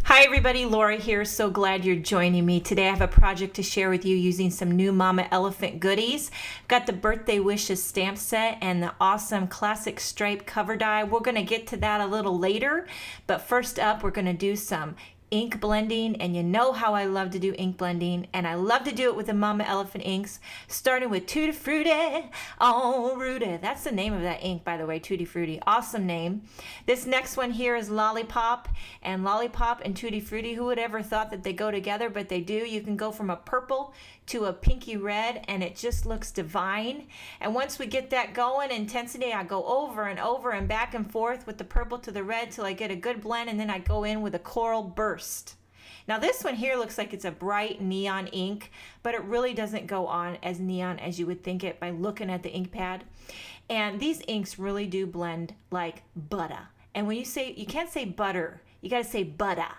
Hi everybody, Laura here. So glad you're joining me. Today I have a project to share with you using some new Mama Elephant goodies. Got the Birthday Wishes stamp set and the awesome classic stripe cover die. We're going to get to that a little later, but first up we're going to do some ink blending, and you know how I love to do ink blending, and I love to do it with the Mama Elephant inks, starting with Tutti Frutti, oh Rudy. That's the name of that ink, by the way, Tutti Frutti. Awesome name. This next one here is Lollipop, and Lollipop and Tutti Frutti, who would ever thought that they go together, but they do. You can go from a purple to a pinky red, and it just looks divine. And once we get that going, intensity, I go over and over and back and forth with the purple to the red till I get a good blend, and then I go in with a coral burst. Now this one here looks like it's a bright neon ink, but it really doesn't go on as neon as you would think it by looking at the ink pad. And these inks really do blend like butter. And when you say, you can't say butter, you gotta say butter,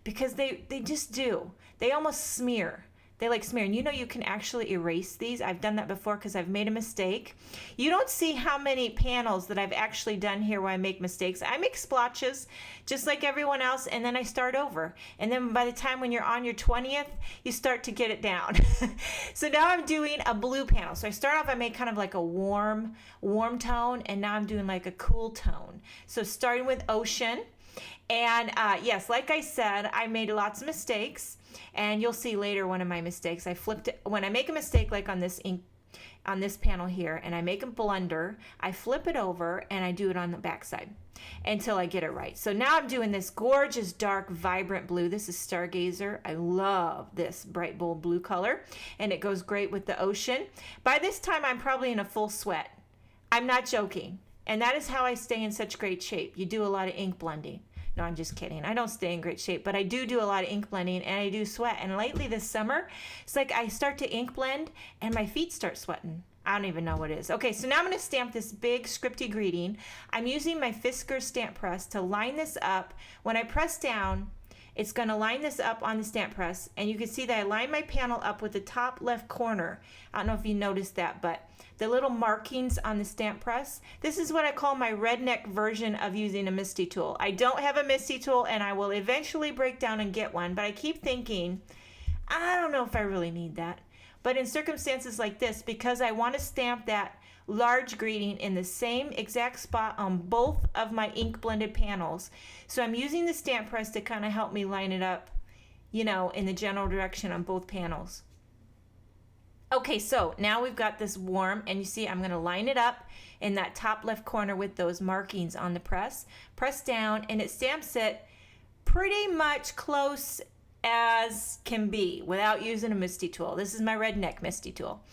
because they just do. They almost smear. They like smear, and you know you can actually erase these. I've done that before because I've made a mistake. You don't see how many panels that I've actually done here where I make mistakes. I make splotches just like everyone else, and then I start over. And then by the time when you're on your 20th, you start to get it down. So now I'm doing a blue panel. So I start off, I made kind of like a warm tone, and now I'm doing like a cool tone. So starting with Ocean. And yes, like I said, I made lots of mistakes, and you'll see later one of my mistakes. I flipped it. When I make a mistake like on this ink, on this panel here, and I make a blunder, I flip it over and I do it on the back side until I get it right. So now I'm doing this gorgeous dark vibrant blue. This is Stargazer. I love this bright bold blue color, and it goes great with the ocean. By this time I'm probably in a full sweat. I'm not joking. And that is how I stay in such great shape. You do a lot of ink blending. No, I'm just kidding. I don't stay in great shape, but I do a lot of ink blending, and I do sweat. And lately this summer, it's like I start to ink blend and my feet start sweating. I don't even know what it is. Okay, so now I'm going to stamp this big scripty greeting. I'm using my Fiskars stamp press to line this up. When I press down, it's going to line this up on the stamp press, and you can see that I line my panel up with the top left corner. I don't know if you noticed that, but the little markings on the stamp press, this is what I call my redneck version of using a MISTI tool. I don't have a MISTI tool, and I will eventually break down and get one, but I keep thinking, I don't know if I really need that. But in circumstances like this, because I want to stamp that large greeting in the same exact spot on both of my ink blended panels, so I'm using the stamp press to kind of help me line it up, you know, in the general direction on both panels. Okay, so now we've got this warm, and you see I'm going to line it up in that top left corner with those markings on the press. Press down, and it stamps it pretty much close as can be without using a MISTI tool. This is my redneck MISTI tool.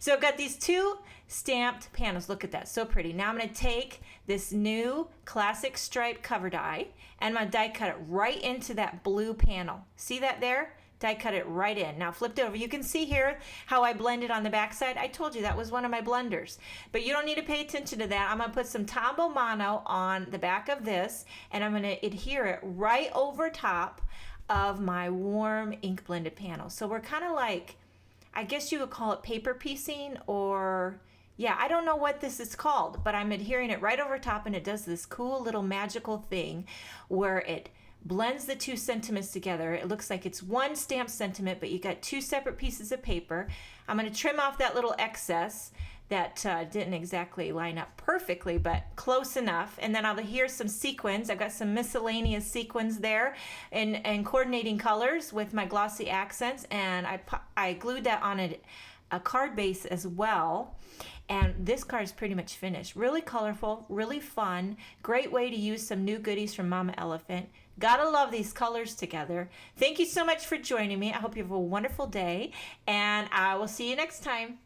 So I've got these two stamped panels. Look at that, so pretty. Now I'm going to take this new classic stripe cover die, and I'm going to die cut it right into that blue panel. See that there? Die cut it right in. Now flipped over. You can see here how I blended on the back side. I told you that was one of my blunders, but you don't need to pay attention to that. I'm going to put some Tombow Mono on the back of this, and I'm going to adhere it right over top of my warm ink blended panel. So we're kind of like, I guess you would call it paper piecing, or yeah, I don't know what this is called, but I'm adhering it right over top, and it does this cool little magical thing where it blends the two sentiments together. It looks like it's one stamp sentiment, but you got two separate pieces of paper. I'm going to trim off that little excess that didn't exactly line up perfectly, but close enough. And then I'll adhere some sequins. I've got some miscellaneous sequins there and coordinating colors with my glossy accents, and I glued that on a card base as well. And this card is pretty much finished. Really colorful, really fun. Great way to use some new goodies from Mama Elephant. Gotta love these colors together. Thank you so much for joining me. I hope you have a wonderful day, and I will see you next time.